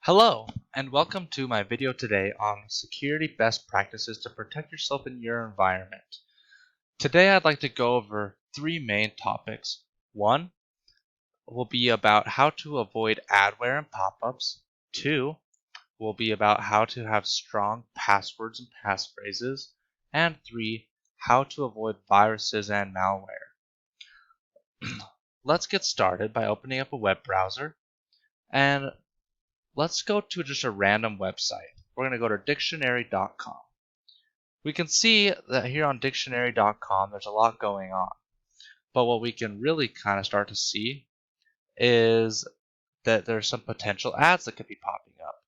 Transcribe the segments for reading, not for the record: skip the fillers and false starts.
Hello, and welcome to my video today on security best practices to protect yourself in your environment. Today I'd like to go over three main topics. One will be about how to avoid adware and pop-ups. Two will be about how to have strong passwords and passphrases. And three, how to avoid viruses and malware. Let's get started by opening up a web browser, and let's go to just a random website. We're going to go to dictionary.com. We can see that here on dictionary.com there's a lot going on. But what we can really kind of start to see is that there's some potential ads that could be popping up.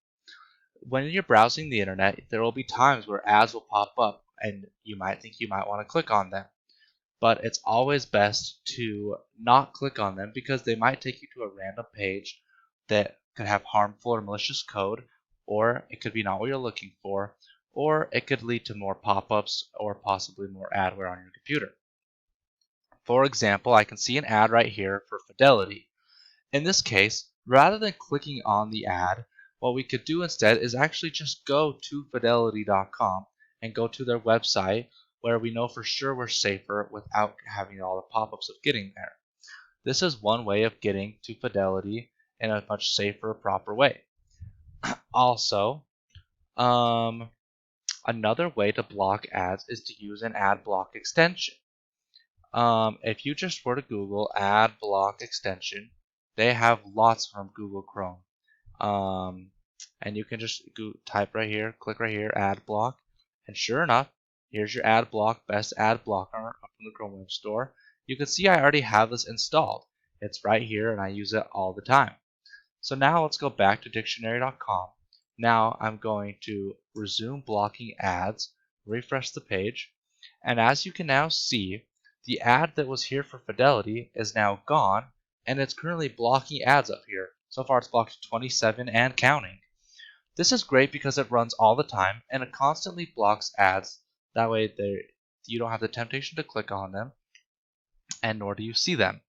When you're browsing the internet, there will be times where ads will pop up and you might think you might want to click on them. But it's always best to not click on them because they might take you to a random page that could have harmful or malicious code, or it could be not what you're looking for, or it could lead to more pop-ups or possibly more adware on your computer. For example, I can see an ad right here for Fidelity. In this case, rather than clicking on the ad, what we could do instead is actually just go to fidelity.com and go to their website where we know for sure we're safer without having all the pop-ups of getting there. This is one way of getting to Fidelity in a much safer, proper way. Also, another way to block ads is to use an ad block extension. If you just were to Google ad block extension, they have lots from Google Chrome. And you can just type right here, click right here, ad block, and sure enough, here's your ad block, best ad blocker from the Chrome Web Store. You can see I already have this installed. It's right here and I use it all the time. So now let's go back to dictionary.com. Now I'm going to resume blocking ads, refresh the page, and as you can now see, the ad that was here for Fidelity is now gone, and it's currently blocking ads up here. So far it's blocked 27 and counting. This is great because it runs all the time and it constantly blocks ads. That way you don't have the temptation to click on them, and nor do you see them.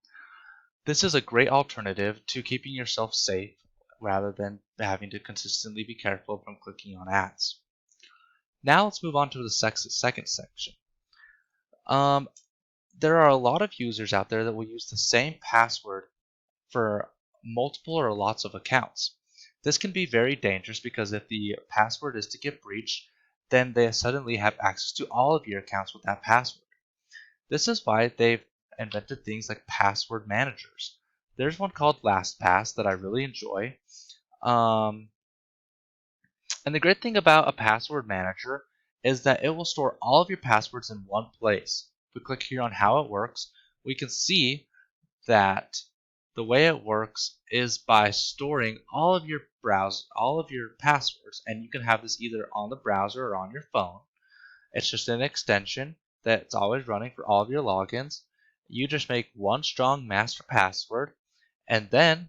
This is a great alternative to keeping yourself safe rather than having to consistently be careful from clicking on ads. Now let's move on to the second section. There are a lot of users out there that will use the same password for multiple or lots of accounts. This can be very dangerous because if the password is to get breached, then they suddenly have access to all of your accounts with that password. This is why they've invented things like password managers. There's one called LastPass that I really enjoy. And the great thing about a password manager is that it will store all of your passwords in one place. If we click here on how it works, we can see that the way it works is by storing all of your passwords, and you can have this either on the browser or on your phone. It's just an extension that's always running for all of your logins. You just make one strong master password, and then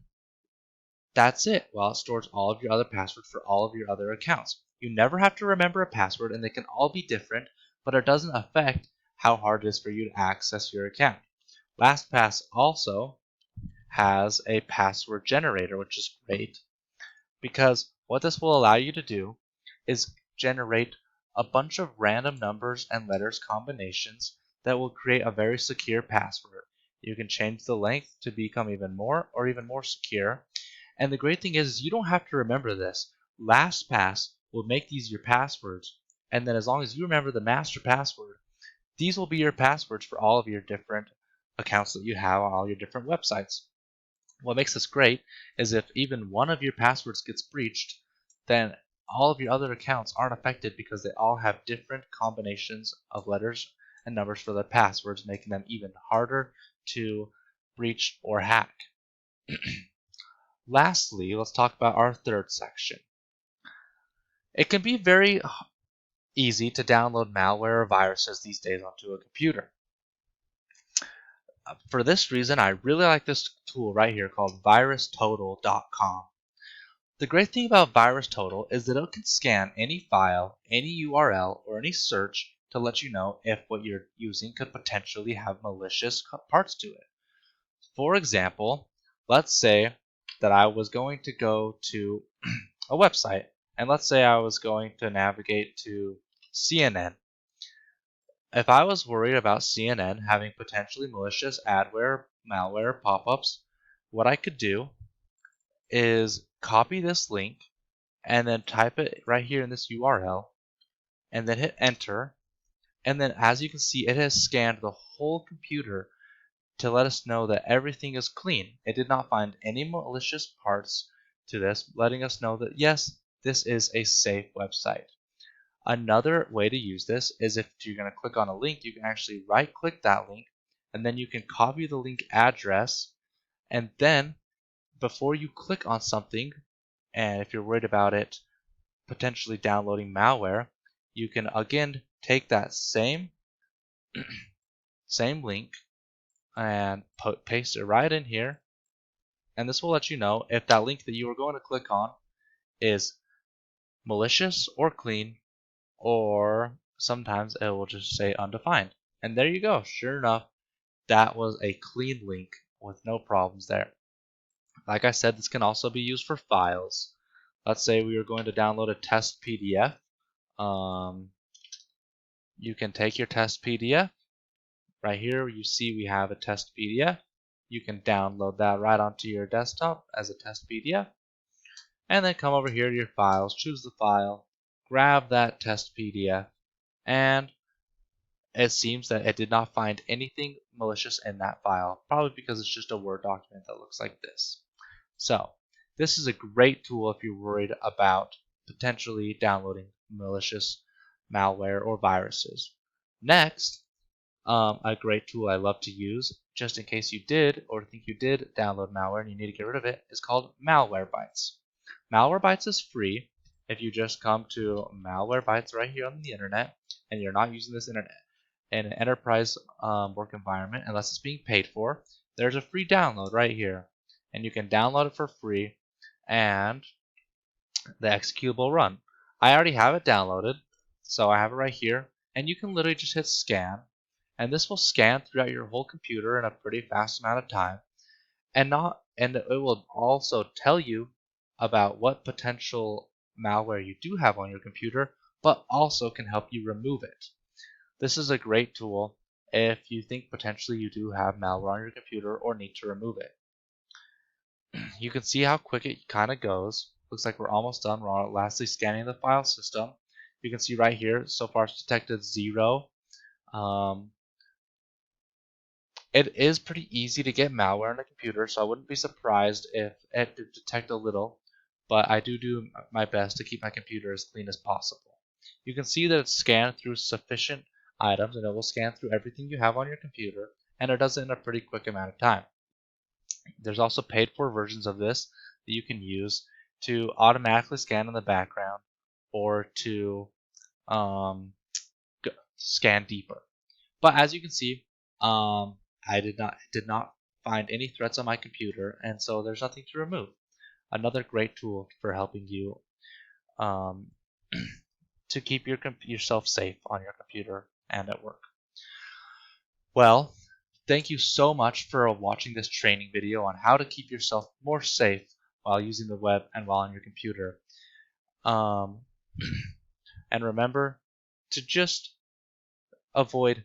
that's it. Well, it stores all of your other passwords for all of your other accounts. You never have to remember a password, and they can all be different, but it doesn't affect how hard it is for you to access your account. LastPass also has a password generator, which is great because what this will allow you to do is generate a bunch of random numbers and letters combinations that will create a very secure password. You can change the length to become even more secure. And the great thing is you don't have to remember this. LastPass will make these your passwords, and then as long as you remember the master password, these will be your passwords for all of your different accounts that you have on all your different websites. What makes this great is if even one of your passwords gets breached, then all of your other accounts aren't affected because they all have different combinations of letters and numbers for their passwords, making them even harder to breach or hack. Lastly, let's talk about our third section. It can be very easy to download malware or viruses these days onto a computer. For this reason, I really like this tool right here called virustotal.com. The great thing about VirusTotal is that it can scan any file, any URL, or any search to let you know if what you're using could potentially have malicious parts to it. For example, let's say that I was going to go to a website. And let's say I was going to navigate to CNN. If I was worried about CNN having potentially malicious adware, malware pop-ups, what I could do is copy this link and then type it right here in this URL and then hit enter. And then as you can see, it has scanned the whole computer to let us know that everything is clean. It did not find any malicious parts to this, letting us know that yes, this is a safe website. Another way to use this is if you're going to click on a link, you can actually right click that link and then you can copy the link address, and then before you click on something, and if you're worried about it potentially downloading malware, you can again take that same link and paste it right in here, and this will let you know if that link that you are going to click on is malicious or clean, or sometimes it will just say undefined. And there you go. Sure enough, that was a clean link with no problems there. Like I said, this can also be used for files. Let's say we are going to download a test PDF. You can take your test PDF. Right here you see we have a test PDF. You can download that right onto your desktop as a test PDF. And then come over here to your files, choose the file, grab that test PDF, and it seems that it did not find anything malicious in that file, probably because it's just a Word document that looks like this. So this is a great tool if you're worried about potentially downloading malicious malware or viruses. Next, a great tool I love to use, just in case you did or think you did download malware and you need to get rid of it, is called Malwarebytes. Malwarebytes is free if you just come to Malwarebytes right here on the internet and you're not using this internet in an enterprise work environment unless it's being paid for. There's a free download right here, and you can download it for free, and the executable will run. I already have it downloaded, so I have it right here, and you can literally just hit scan, and this will scan throughout your whole computer in a pretty fast amount of time, and it will also tell you about what potential malware you do have on your computer, but also can help you remove it. This is a great tool if you think potentially you do have malware on your computer or need to remove it. You can see how quick it kind of goes. Looks like we're almost done. We're lastly scanning the file system. You can see right here, so far it's detected 0. It is pretty easy to get malware on a computer, so I wouldn't be surprised if it did detect a little, but I do my best to keep my computer as clean as possible. You can see that it's scanned through sufficient items, and it will scan through everything you have on your computer, and it does it in a pretty quick amount of time. There's also paid for versions of this that you can use to automatically scan in the background or to scan deeper. But as you can see, I did not find any threats on my computer, and so there's nothing to remove. Another great tool for helping you to keep yourself safe on your computer and at work. Well, thank you so much for watching this training video on how to keep yourself more safe while using the web and while on your computer. And remember to just avoid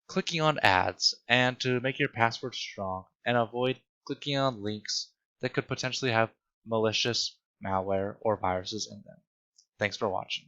clicking on ads and to make your password strong, and avoid clicking on links that could potentially have malicious malware or viruses in them. Thanks for watching.